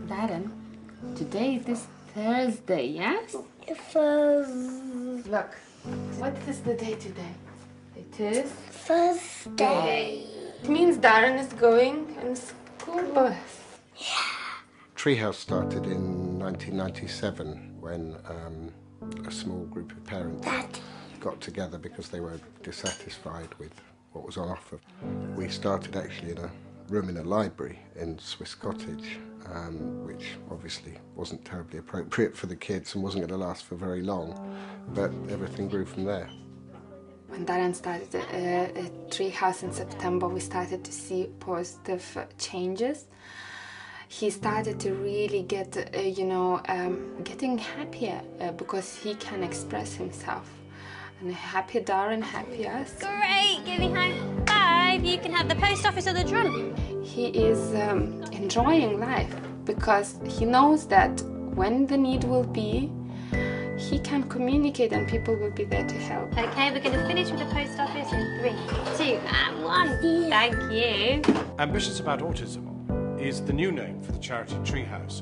Darren, today is Thursday, yes? Look, what is the day today? It is Thursday. It means Darren is going in school bus. Treehouse started in 1997 when a small group of parents got together because they were dissatisfied with what was on offer. We started actually in a room in a library in Swiss Cottage, which obviously wasn't terribly appropriate for the kids and wasn't going to last for very long, but everything grew from there. When Darren started at Treehouse in September, we started to see positive changes. He started to really get, getting happier because he can express himself. And happy Darren, happy us. Great, give me high five. You can have the post office or the drum. He is enjoying life because he knows that when the need will be, he can communicate and people will be there to help. Okay, we're going to finish with the post office in 3, 2, and 1. Thank you. Ambitions About Autism is the new name for the charity Treehouse,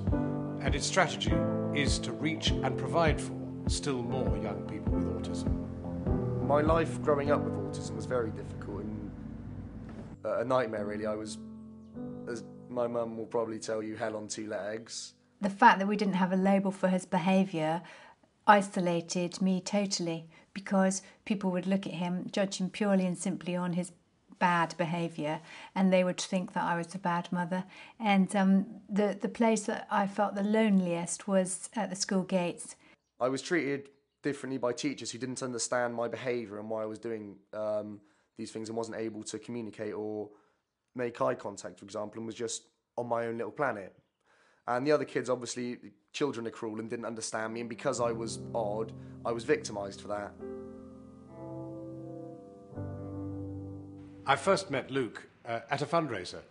and its strategy is to reach and provide for still more young people with autism. My life growing up with autism was very difficult and a nightmare, really. I was, as my mum will probably tell you, hell on 2 legs. The fact that we didn't have a label for his behaviour isolated me totally, because people would look at him, judge him purely and simply on his bad behaviour, and they would think that I was a bad mother. And the place that I felt the loneliest was at the school gates. I was treated differently by teachers who didn't understand my behaviour and why I was doing these things and wasn't able to communicate or make eye contact, for example, and was just on my own little planet. And the other kids, obviously, children are cruel and didn't understand me, and because I was odd, I was victimised for that. I first met Luke at a fundraiser,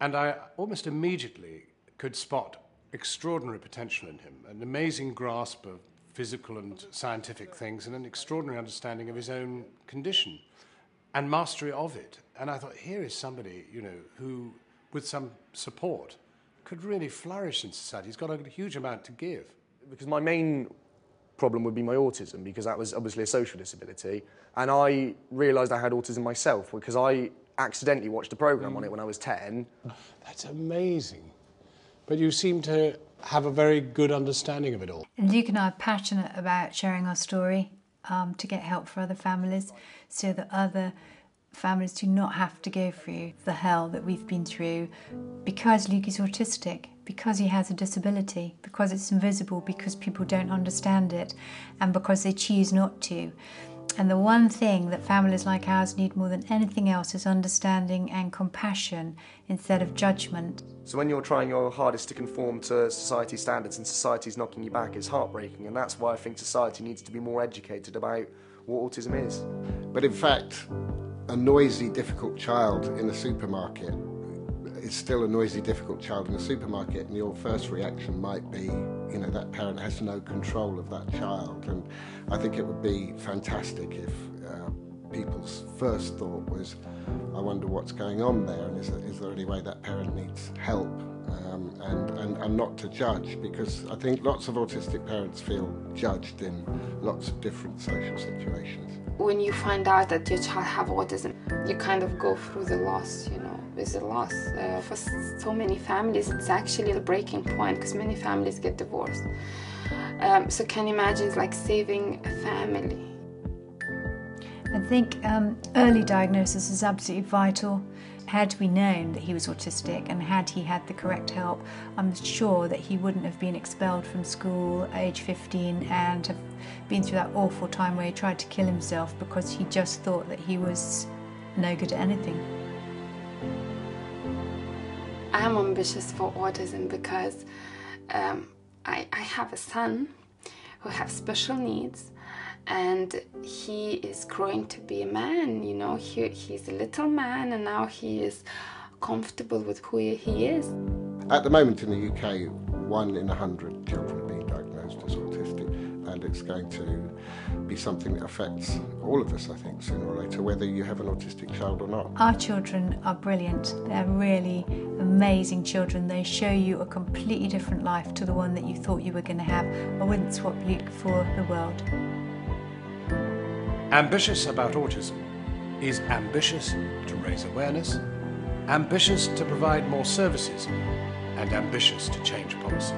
and I almost immediately could spot extraordinary potential in him, an amazing grasp of physical and scientific things, and an extraordinary understanding of his own condition and mastery of it. And I thought, here is somebody, who, with some support, could really flourish in society. He's got a huge amount to give. Because my main problem would be my autism, because that was obviously a social disability, and I realised I had autism myself because I accidentally watched a programme on it when I was 10. That's amazing. But you seem to have a very good understanding of it all. Luke and I are passionate about sharing our story to get help for other families, so that other families do not have to go through the hell that we've been through, because Luke is autistic, because he has a disability, because it's invisible, because people don't understand it, and because they choose not to. And the one thing that families like ours need more than anything else is understanding and compassion instead of judgment. So when you're trying your hardest to conform to society standards and society's knocking you back, it's heartbreaking, and that's why I think society needs to be more educated about what autism is. But in fact, a noisy, difficult child in a supermarket is still a noisy, difficult child in a supermarket, and your first reaction might be, that parent has no control of that child. And I think it would be fantastic if people's first thought was, I wonder what's going on there, and is there any way that parent needs help, and not to judge, because I think lots of autistic parents feel judged in lots of different social situations. When you find out that your child has autism, you kind of go through the loss, It's a loss. For so many families, it's actually the breaking point, because many families get divorced. So can you imagine, it's like saving a family? I think early diagnosis is absolutely vital. Had we known that he was autistic and had he had the correct help, I'm sure that he wouldn't have been expelled from school at age 15 and have been through that awful time where he tried to kill himself because he just thought that he was no good at anything. I'm ambitious for autism because I have a son who has special needs, and he is growing to be a man, he's a little man, and now he is comfortable with who he is. At the moment in the UK, 1 in 100 children are being diagnosed as autistic, and it's going to be something that affects all of us, I think, sooner or later, whether you have an autistic child or not. Our children are brilliant. They're really amazing children. They show you a completely different life to the one that you thought you were going to have. I wouldn't swap Luke for the world. Ambitious About Autism is ambitious to raise awareness, ambitious to provide more services, and ambitious to change policy.